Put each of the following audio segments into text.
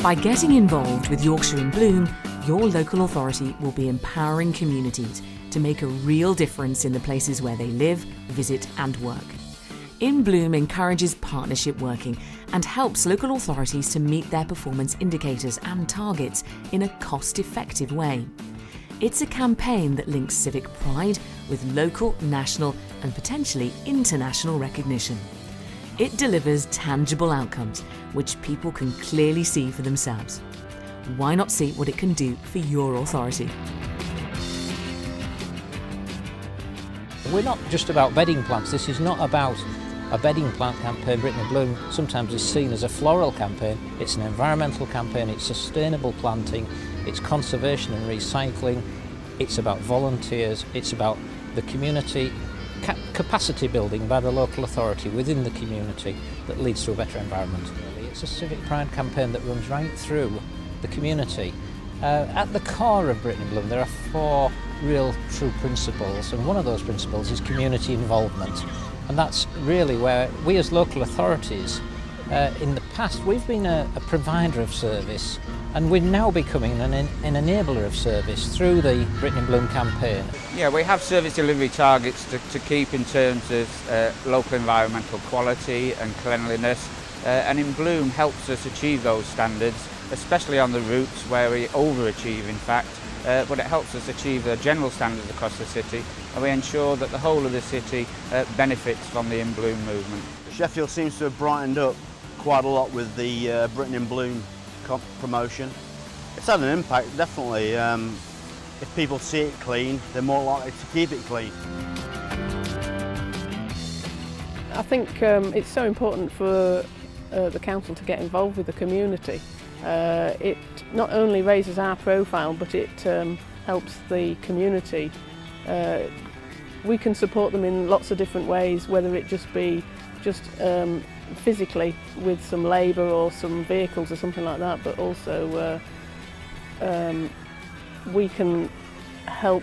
By getting involved with Yorkshire in Bloom, your local authority will be empowering communities to make a real difference in the places where they live, visit and work. In Bloom encourages partnership working and helps local authorities to meet their performance indicators and targets in a cost-effective way. It's a campaign that links civic pride with local, national and potentially international recognition. It delivers tangible outcomes which people can clearly see for themselves. Why not see what it can do for your authority? We're not just about bedding plants. This is not about a bedding plant campaign. Britain in Bloom sometimes is seen as a floral campaign. It's an environmental campaign, it's sustainable planting, it's conservation and recycling, it's about volunteers, it's about the community capacity building by the local authority within the community that leads to a better environment. It's a civic pride campaign that runs right through the community. At the core of Britain in Bloom there are four real true principles, and one of those principles is community involvement, and that's really where we as local authorities in the past we've been a provider of service, and we're now becoming an enabler of service through the Britain in Bloom campaign. Yeah, we have service delivery targets to keep in terms of local environmental quality and cleanliness, and in Bloom helps us achieve those standards, especially on the routes where we overachieve in fact, but it helps us achieve the general standards across the city, and we ensure that the whole of the city benefits from the In Bloom movement. Sheffield seems to have brightened up quite a lot with the Britain in Bloom promotion. It's had an impact, definitely. If people see it clean, they're more likely to keep it clean. I think it's so important for the council to get involved with the community. It not only raises our profile, but it helps the community. We can support them in lots of different ways, whether it just be physically with some labour or some vehicles or something like that, but also we can help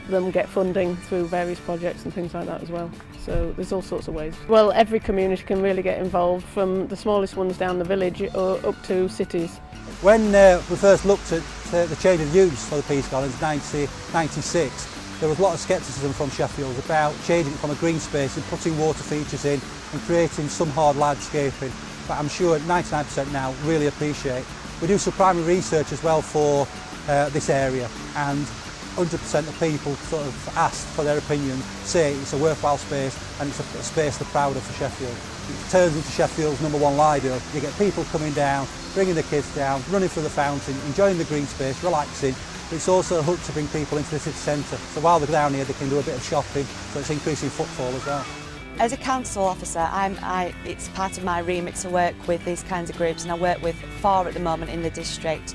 them get funding through various projects and things like that as well. So there's all sorts of ways. Well, every community can really get involved, from the smallest ones down the village or up to cities. When we first looked at the change of use for the Peace Gardens in 1996, there was a lot of scepticism from Sheffield about changing it from a green space and putting water features in and creating some hard landscaping. But I'm sure 99% now really appreciate. We do some primary research as well for this area, and 100% of people sort of asked for their opinion, say it's a worthwhile space and it's a space they're proud of for Sheffield. It turns into Sheffield's #1 Lido. You get people coming down, bringing the kids down, running through the fountain, enjoying the green space, relaxing. But it's also a hook to bring people into the city centre. So while they're down here, they can do a bit of shopping, so it's increasing footfall as well. As a council officer, it's part of my remit to work with these kinds of groups, and I work with 4 at the moment in the district.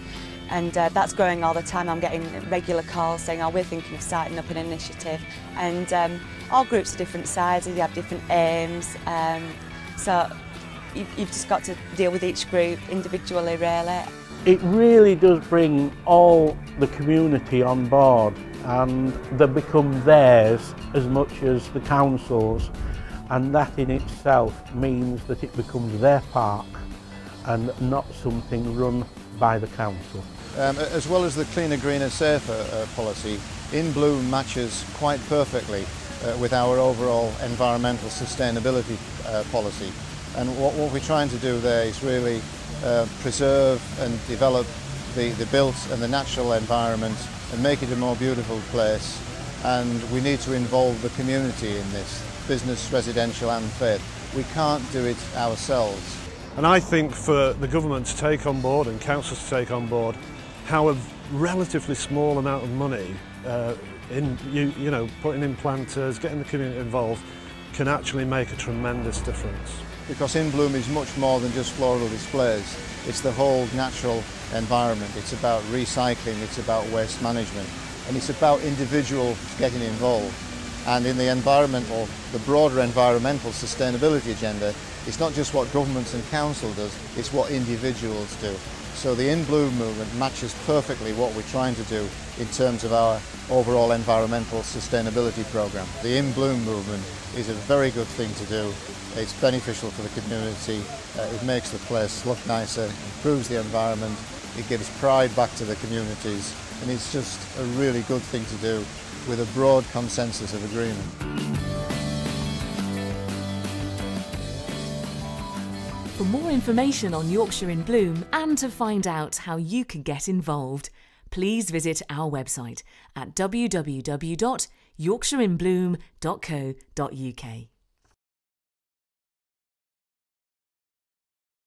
And that's growing all the time. I'm getting regular calls saying, oh, we're thinking of starting up an initiative. And all groups are different sizes, they have different aims. So you've just got to deal with each group individually, really. It really does bring all the community on board, and they become theirs as much as the council's. And that in itself means that it becomes their park and not something run by the council. As well as the cleaner, greener, safer policy, In Bloom matches quite perfectly with our overall environmental sustainability policy. And what we're trying to do there is really preserve and develop the built and the natural environment and make it a more beautiful place. And we need to involve the community in this, business, residential and faith. We can't do it ourselves. And I think for the government to take on board and councils to take on board how a relatively small amount of money putting in planters, getting the community involved can actually make a tremendous difference. Because In Bloom is much more than just floral displays. It's the whole natural environment. It's about recycling, it's about waste management, and it's about individuals getting involved. And in the broader environmental sustainability agenda, it's not just what governments and council does, it's what individuals do. So the In Bloom movement matches perfectly what we're trying to do in terms of our overall environmental sustainability programme. The In Bloom movement is a very good thing to do. It's beneficial for the community, it makes the place look nicer, improves the environment, it gives pride back to the communities, and it's just a really good thing to do with a broad consensus of agreement. For more information on Yorkshire in Bloom and to find out how you can get involved, please visit our website at www.yorkshireinbloom.co.uk.